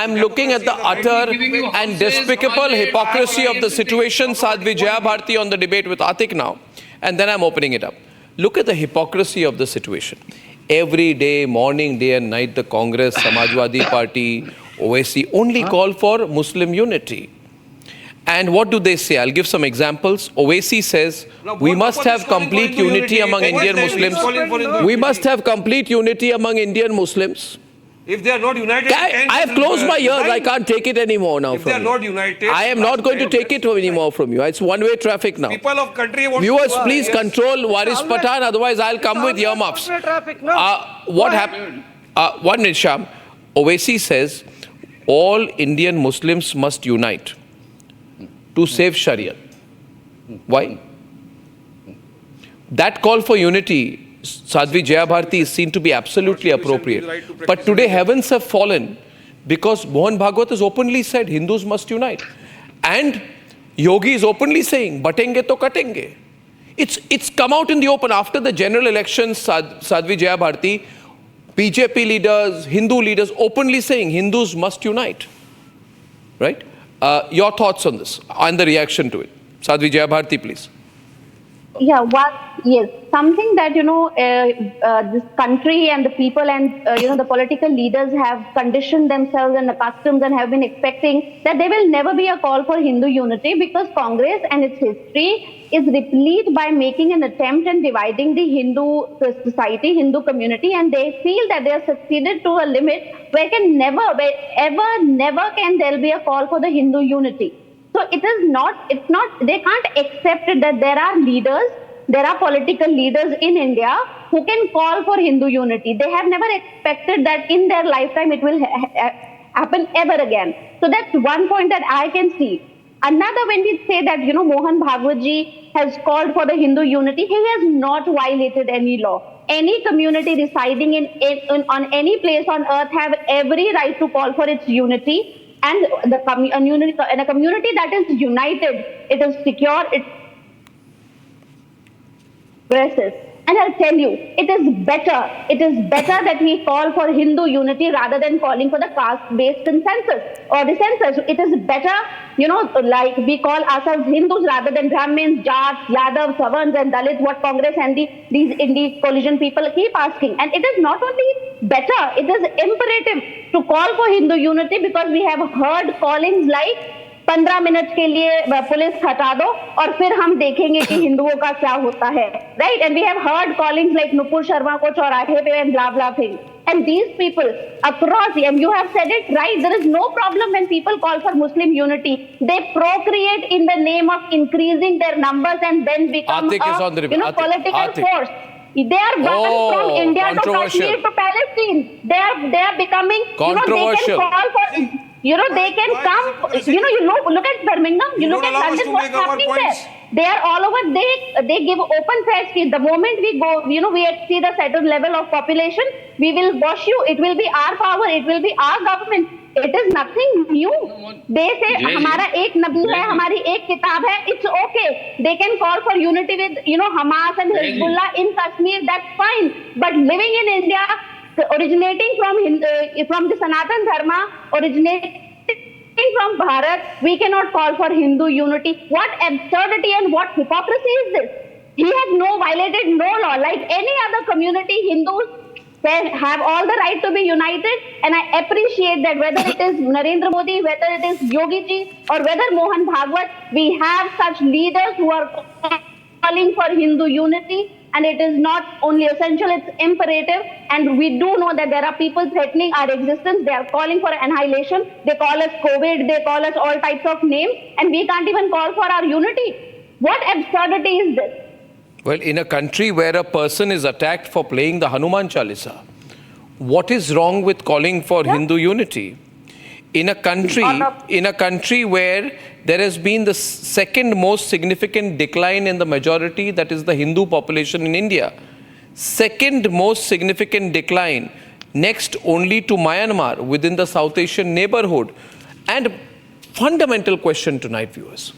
I'm looking at the utter and despicable hypocrisy of the situation, Sadhvi Jaya Bharti, on the debate with Atik now, and then I'm opening it up. Look at the hypocrisy of the situation. Every day, morning, day and night, the Congress, Samajwadi Party, OAC only call for Muslim unity. And what do they say? I'll give some examples. OAC says, we must have complete unity among Indian Muslims. We must have complete unity among Indian Muslims. If they are not united, I have closed my ears. I can't take it anymore now if they are from you. not united, I am not going to take it anymore from you. It's one-way traffic now. people of country want Viewers, to, please control Waris Pathan, otherwise I'll come with earmuffs. What happened? One minute, Sham. Owaisi says all Indian Muslims must unite to save Sharia. Why? That call for unity, Sadhvi Jaya Bharti, is seen to be absolutely appropriate. But today heavens have fallen because Mohan Bhagwat has openly said Hindus must unite. And Yogi is openly saying, batenge to katenge. It's come out in the open after the general elections, Sadhvi Jaya Bharti, BJP leaders, Hindu leaders openly saying Hindus must unite. Right? Your thoughts on this and the reaction to it. Sadhvi Jaya Bharti, please. Yeah, yes, something that, this country and the people and, the political leaders have conditioned themselves and accustomed and have been expecting that there will never be a call for Hindu unity because Congress and its history is replete by making an attempt in dividing the Hindu society, Hindu community, and they feel that they have succeeded to a limit where never can there be a call for the Hindu unity. So they can't accept it that there are leaders, there are political leaders in India who can call for Hindu unity. They have never expected that in their lifetime it will happen ever again. So that's one point that I can see. Another, when we say that, Mohan Bhagwat ji has called for the Hindu unity, he has not violated any law. Any community residing on any place on earth have every right to call for its unity. And a community that is united, it is secure, it progresses. And I'll tell you, it is better that we call for Hindu unity rather than calling for the caste-based consensus or the census. It is better, like we call ourselves Hindus rather than Brahmins, Jats, Yadavs, Savans and Dalits, what Congress and these indie coalition people keep asking. And it is not only better, it is imperative to call for Hindu unity because we have heard callings like 15 minute के लिए police हटा दो और फिर हम देखेंगे कि हिंदुओं का क्या होता है, right? And we have heard callings like Nupur Sharma को चौराहे पे and blah blah thing. And these people across, and you have said it right, there is no problem when people call for Muslim unity. They procreate in the name of increasing their numbers and then become a political force. They are run from India to Kashmir to Palestine. They are becoming, they can call for. They can come, look at Birmingham, you look at London, what's happening there? They are all over, they give open fair street. The moment we go, we exceed a certain level of population, we will wash you. It will be our power, it will be our government. It is nothing new. They say, हमारा एक नबी है, हमारी एक किताब है, it's okay. They can call for unity with, Hamas and Hezbollah in Kashmir, that's fine. But living in India, originating from the Sanatan Dharma, originating from Bharat, we cannot call for Hindu unity. What absurdity and what hypocrisy is this? He has violated no law. Like any other community, Hindus have all the right to be united, and I appreciate that whether it is Narendra Modi, whether it is Yogi ji, or whether Mohan Bhagwat, we have such leaders who are calling for Hindu unity. And it is not only essential, it's imperative. And we do know that there are people threatening our existence. They are calling for annihilation. They call us COVID. They call us all types of names. And we can't even call for our unity. What absurdity is this? Well, in a country where a person is attacked for playing the Hanuman Chalisa, what is wrong with calling for Hindu unity? In a country where there has been the second most significant decline in the majority, that is the Hindu population in India. Second most significant decline, next only to Myanmar within the South Asian neighborhood. And fundamental question tonight, viewers.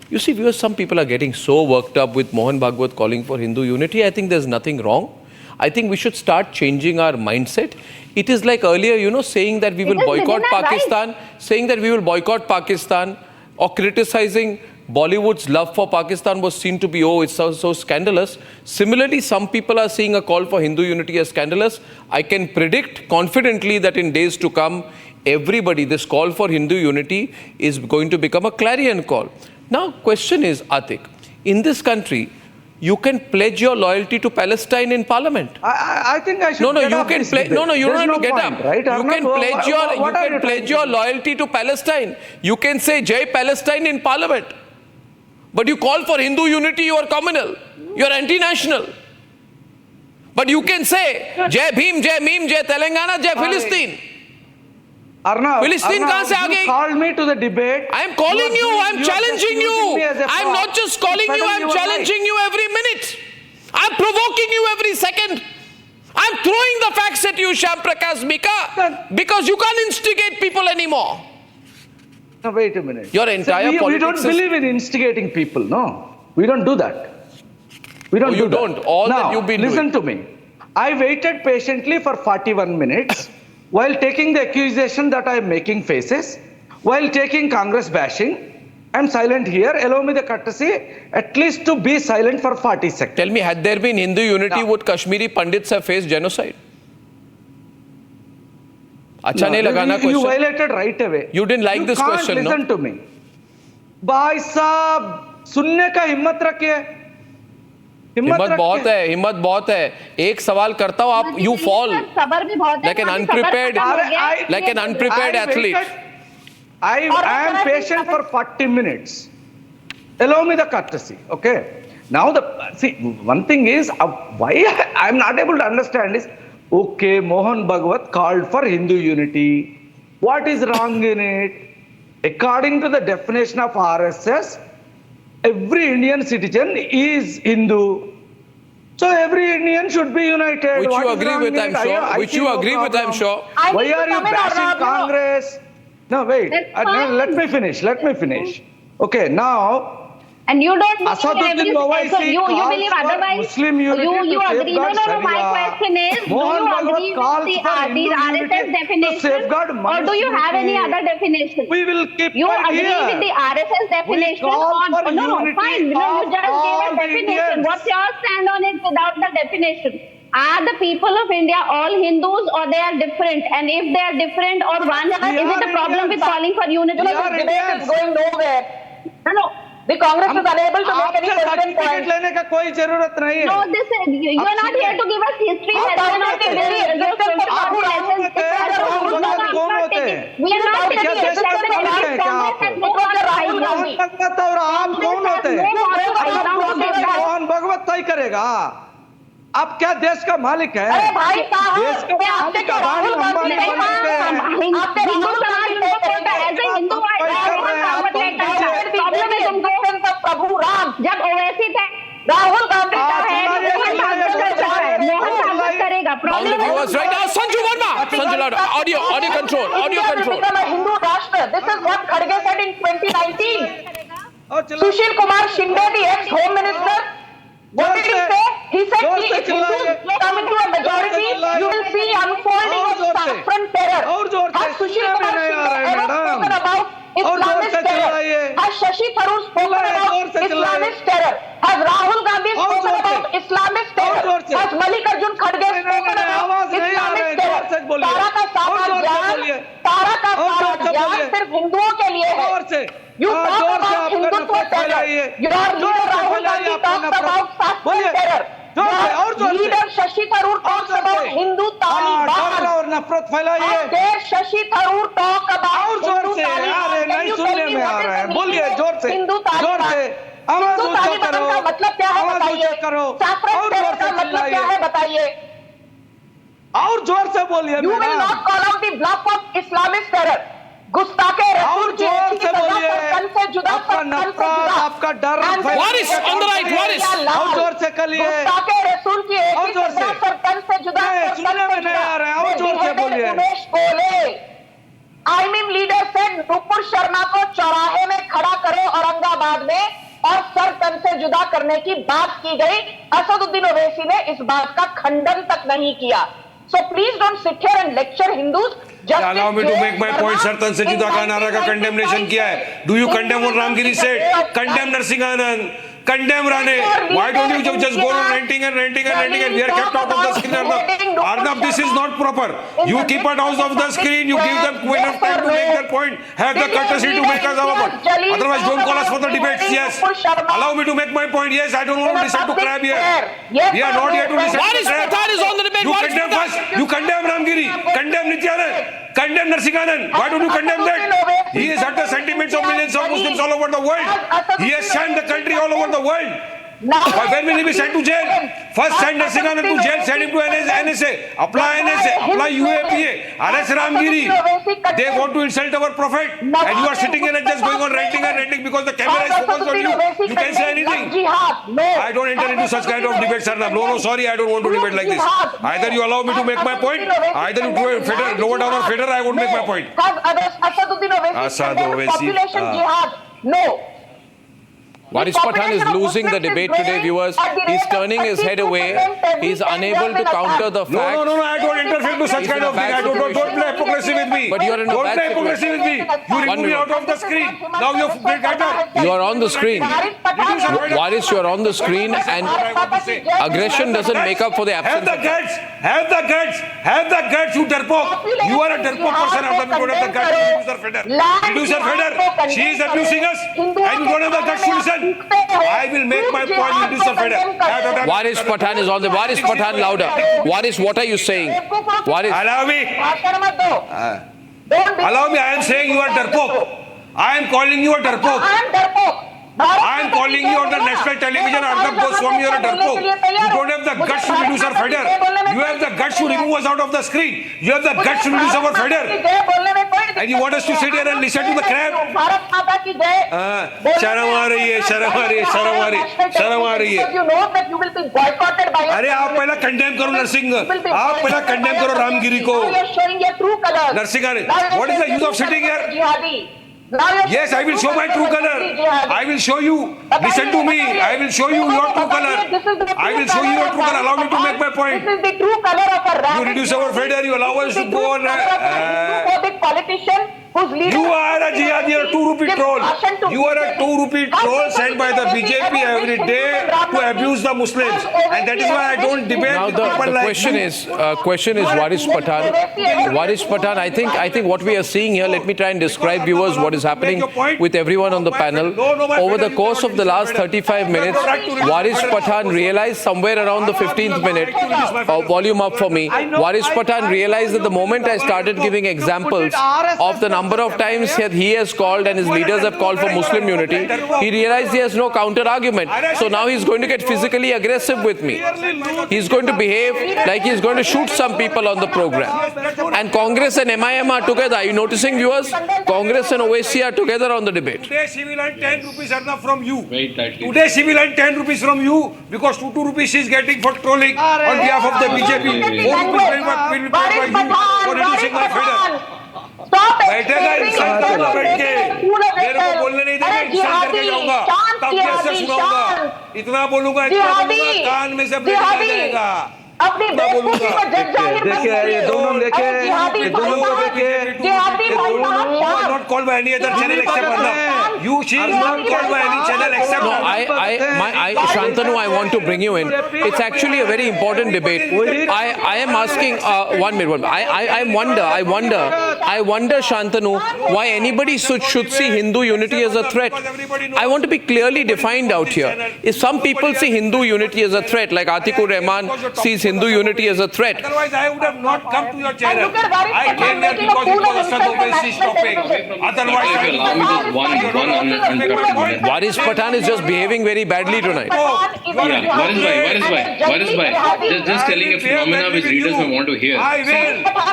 You see, viewers, some people are getting so worked up with Mohan Bhagwat calling for Hindu unity. I think there's nothing wrong. I think we should start changing our mindset. It is like earlier, saying that we will is boycott within our right. Pakistan, saying that we will boycott Pakistan, or criticizing Bollywood's love for Pakistan was seen to be, it's so scandalous. Similarly, some people are seeing a call for Hindu unity as scandalous. I can predict confidently that in days to come, this call for Hindu unity is going to become a clarion call. Now, question is, Atik, in this country, you can pledge your loyalty to Palestine in Parliament. I think I should. No, get you off can this pledge. debate. No, you don't There's have to get point, up. Right? You can pledge your. What are you pledge your loyalty to Palestine. You can say Jai Palestine in Parliament, but you call for Hindu unity. You are communal. You are anti-national. But you can say Jai Bhim, Jai Meem, Jai Telangana, Jai Philistine. Arnav, Philistine कहाँ से आ you गई? called me to the debate. I am calling you. I am are challenging just using me you. as a I am prop not just to calling you. peddle I am your challenging lies. you every minute. I am provoking you every second. I am throwing the facts at you, Shyam Prakash Mika, because you can't instigate people anymore. No, wait a minute. Your entire we politics don't is- believe in instigating people. No, we don't do that. We don't. Oh, you do that. don't. All now, that you've been listen doing. to me. I waited patiently for 41 minutes while taking the accusation that I am making faces, while taking Congress bashing. I'm silent here. Allow me the courtesy at least to be silent for 40 seconds. Tell me, had there been Hindu unity, No. would Kashmiri Pandits have faced genocide? अच्छा नहीं लगा ना You question? violated right away. You didn't like this can't question, no? listen to me. भाई साहब सुनने का हिम्मत रखिए. हिम्मत बहुत है, हिम्मत बहुत है. एक सवाल करता हूँ, आप you fall सबर भी बहुत है. like an हमारी सबर unprepared, खत्म हो गया. like an unprepared athlete. I am patient for 40 minutes. Allow me the courtesy, okay? Now one thing is why I am not able to understand is, okay, Mohan Bhagwat called for Hindu unity. What is wrong in it? According to the definition of RSS, every Indian citizen is Hindu. So every Indian should be united. Which What you is agree wrong with, in I'm it? sure. I Which see you no agree with, I'm problem. sure. I Why need to are you come in, bashing Arnav, you know. Congress? No, wait. That's No, fine. let me finish. Let me finish. Okay, now And you don't believe Asaduddin every Owaisi so you calls believe for otherwise. Muslim unity you to agree. No, safeguard no, no. My Sharia. question is, Mohan do you Bhagwat agree calls with for these Hindu RSS unity to definition, safeguard or do you have any Manusmriti? other definition? We will keep You right agree here. with the RSS definition call on? for No, unity fine. No, you of just gave all a definition. Indians. What's your stand on it without the definition? Are the people of India all Hindus or they are different? And if they are different or one, is We it are a problem with Indians. calling for unity? We No, are this debate Indians. is going nowhere. No. The Congress is unable to make any आपसे pertinent certificate point. लेने का कोई जरूरत नहीं है. No, this is, you are not here to give us history आप lesson कौन or होते हैं? history lessons. आप कौन होते हैं? राहुल भगत कौन होते हैं? We are not क्या taking देश this का lesson मालिक against हैं क्या आप? Congress and no other Rahul Rahul भगत और आप कौन होते हैं? मोहन भगवत तय करेगा. आप क्या देश का मालिक है? अरे भाई साहब, देश का मैं आपसे मालिक कह रहा हूँ, अदानी अंबानी नहीं, बनते हैं. आपके हिंदू समाज को कहता है, ऐसे हिंदू प्रॉब्लम है तुमको. प्रभु राम जब ओवैसी थे, राहुल गांधी का है, मोहन भागवत करता है, मोहन भागवत करेगा. All the problem viewers right now, Sanju Verma. Sanju Lada, audio control. become a Hindu Rashtra. This is what Kharge said in 2019. और चलो. Sushil Kumar Shinde, the ex-Home Minister, what did he say? He said if Hindus come into a majority, you will see unfolding of saffron terror. और जोर से. Has Sushil Kumar नहीं आ Shinde रहा है, ever madam. spoken about और जोर Islamist से terror? चिल्लाइए. Has Shashi Tharoor spoken जोर about से चिल्लाइए. Islamist terror? Has Rahul Gandhi और spoken जोर से. about Islamist और terror? जोर से. Has Mallikarjun Kharge नहीं, spoken नहीं, आवाज about नहीं आ रहा है, Islamist terror? जोर से बोलिए. सारा का और सारा जोर से ज्ञान, बोलिए. सारा का और सारा जोर से ज्ञान बोलिए. सिर्फ हिंदुओं के लिए है. जोर से. You हाँ, talk जोर से about आपका Hindutva नफरत terror. फैलाइए. Your जोर leader से Rahul फैलाइए Gandhi अपना talks नफरत. about saffron बोलिए. terror. जोर से, Your और जोर से. leader Shashi Tharoor talks जोर about से. Hindu हाँ, डर Taliban. और नफरत फैलाइए. How dare Shashi Tharoor talk about और जोर Hindu से. Taliban? अरे Can नहीं you सुनने tell me में आ what is रहा है. the बोलिए meaning जोर of से. Hindu जोर Taliban? से. आवाज हिंदू ऊंचा तालिबान करो. का मतलब क्या है आवाज बताइए. ऊंचा करो. Saffron और terror जोर से का मतलब क्या चिल्लाइए. है बताइए. और जोर से बोलिए You will madam. not call out the bluff of Islamist terror. गुस्ताखे रसूल की जोर ऐसी से सजा बोलिए. पर तन से जुदा आपका पर तन से नफरत, जुदा. आपका डर And फैलाने Waris, का on the right, काम Waris. करिए. लाल. और जोर से करिए. गुस्ताखे रसूल की और ऐसी जोर सजा से. पर तन से जुदा नहीं, पर सुनने तन से में नहीं जुदा. आ रहा है. और जोर से They बोलिए. उमेश गोले. IMIM leader said Nupur Sharma को चौराहे में खड़ा करो औरंगाबाद में और सर वतन से जुदा करने की बात की गई, असदुद्दीन ओवैसी ने इस बात का खंडन तक नहीं किया। So please don't sit here and lecture Hindus. Allow me to make my point. सर्तन से जुदा का नारा का कंडेमनेशन किया है. Do you condemn what Ramgiri said? Condemn Narsinganan. Condemn Rane. Why don't you just go on ranting and ranting and ranting and we are kept out of the screen, Arnab? Arnab, this is not proper. You keep it out of the screen. You give them enough time to make their point. Have the courtesy to make us our point. Otherwise, don't call us for the debates. Yes. Allow me to make my point. Yes, I don't want to listen to crab here. We are not here to listen to Waris crab. Pathan is on the debate. You Waris condemn Pathan. first. You condemn Ramgiri. Condemn Nityanand. Condemn Narsinganan. Why don't you condemn that? He has hurt the sentiments of millions of Muslims all over the world. He has sent the country all over the world. Why, when will he be sent to jail? First send Narsinganan to jail, send him to NSA. Apply NSA, apply UAPA, arrest Ramgiri. They want to insult our prophet. And you are sitting here and just going on ranting and ranting because the camera is focused on you. You can say anything. I don't enter into such kind of debates, Arnab. No, sorry, I don't want to debate like this. Either you allow me to make my point, either you lower down or feather, I won't make my point. Asad Owaisi. Population jihad. No. Waris Pathan is losing the debate today, viewers. He's turning his head away. He's unable to counter the facts. No, I don't interfere to such kind of thing. I don't play hypocrisy with me. But you are in a Don't bad play hypocrisy with me. You remove me out of the screen. Now you've made better. You are on the screen. Waris, you are on the screen, and aggression doesn't make up for the Have absence the of guts. Have the guts. Have the guts, you derpok. You are a derpok person. Arnab. You don't have the guts to reduce her feather. Reduce her feather. She is abusing us. And you don't have the guts to listen. I will make my point. You reduce her feather. Waris Pathan is on the Waris Pathan louder. Waris, what are you saying? Waris. Allow me. Allow me. I am saying you are derpok. I am calling you a derpok. I am calling you on the national television, Arnab Goswami, you are a derpok. You don't have the guts to reduce our feather. You have the guts to remove us out of the screen. You have the guts to reduce our feather. And you want us to sit here and listen to the crap? शर्म आ रही है, शर्म आ रही है, शर्म आ रही है, शर्म आ रही है. अरे आप पहला कंडेम करो नरसिंह, आप पहला कंडेम करो रामगिरी को. Narasimha, what is the use of sitting here? Yes, I will show my true color. I will show you. Listen to me. I will show you your true color. I will show you your true color. Allow me to make my point. This is the true color of a ram. You reduce our feather. You allow us to go on. Politician whose leader. You are a jihadi, you are a 2 rupee troll. You are a 2 rupee troll sent by the BJP every day to abuse the Muslims. And that is why I don't debate Now with the people like question is Waris Pathan. Waris Pathan, I think what we are seeing here, let me try and describe viewers what is happening with everyone on the panel. Over the course of the last 35 minutes, Waris Pathan realized somewhere around the 15th minute, volume up for me, Waris Pathan realized that the moment I started giving examples of the number of times that he has called and his leaders have called for Muslim unity, he realized he has no counter argument. So now he's going to get physically aggressive with me. He's going to behave like he's going to shoot some people on the program. And Congress and MIM are together. Are you noticing, viewers? Congress and Owaisi are together on the debate. Today she will earn 10 rupees Arnab from you. Today she will earn 10 rupees from you because 2 rupees she is getting for trolling on behalf of the BJP. 4 rupees will be paid by you for reducing my feather. बैठेगा इंसान करना बैठ के मेरे को बोलने नहीं देगा इंसान करके जाऊंगा तब कैसे सुनाऊंगा इतना बोलूंगा कान में से ब्लेड निकल जाएगा अपनी बेवकूफी को जग जाहिर मत देखिए ये दोनों देखे ये दोनों को देखे not called by any other channel except Arnab. You she is not called by any channel except No, Shantanu, I want to bring you in. It's actually a very important debate. I am asking, one minute. I wonder, Shantanu, why anybody should see Hindu unity as a threat. I want to be clearly defined out here. If some people see Hindu unity as a threat, like Atikur Rahman sees Hindu unity as a threat. Otherwise, I would have not come to your channel. I came here because it was Asad Owaisi's topic. Otherwise, If you allow me just one uninterrupted minute. Waris Pathan is just behaving very badly tonight. Waris bhai, just telling a phenomena which readers may want to hear.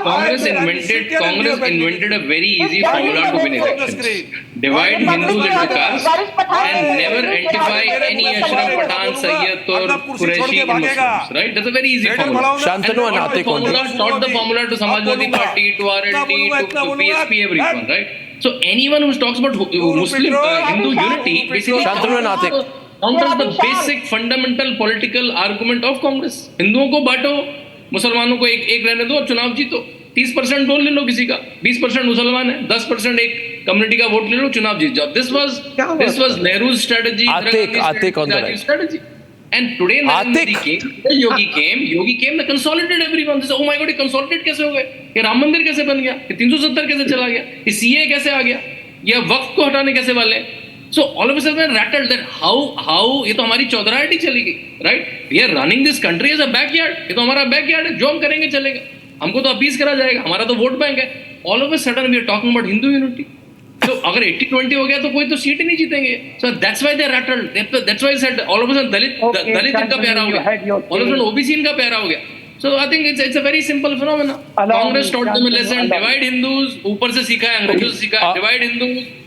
Congress invented a very easy formula to win elections. Divide Hindus into castes and never identify any Ashraf Pathan, Sayyid or Qureshi in Muslims. Right? That's a very easy formula. Shantanu and Atik Taught the formula to Samajwadi Party, to RLD, to PSP, everyone, right? So anyone who talks about Muslim Hindu unity, basically Shantanu and Atik. counters the basic fundamental political argument of Congress. हिंदुओं को बांटो, मुसलमानों को एक रहने दो, चुनाव जीतो. 30% vote ले लो किसी का, 20% मुसलमान है, 10% एक कम्युनिटी का वोट ले लो, चुनाव जीत जाओ. This was Nehru's strategy. Atik on the right. Strategy. And today Narendra came, Yogi came, they consolidated everyone. They said, oh my God, ये consolidate कैसे हो गए? ये राम मंदिर कैसे बन गया? ये 370 कैसे चला गया? ये CA कैसे आ गया? ये वक्फ को हटाने कैसे वाले? So all of a sudden rattled that how ये तो हमारी चौधराहटी चली गई, right? We are running this country as a backyard. ये तो हमारा backyard है, जो हम करेंगे चलेगा. हमको तो अपीस करा जाएगा, हमारा तो वोट बैंक है. All of a sudden we are talking about Hindu unity. तो अगर 80-20 हो गया तो कोई तो सीट ही नहीं जीतेंगे. So that's why they rattled. That's why I said all of a sudden दलित इनका प्यारा हो गया. All of a sudden OBC इनका प्यारा हो गया. So I think it's a very simple phenomenon. Congress taught them a lesson. Divide Hindus. ऊपर से सीखा है, अंग्रेजों से सीखा है. Divide Hindus.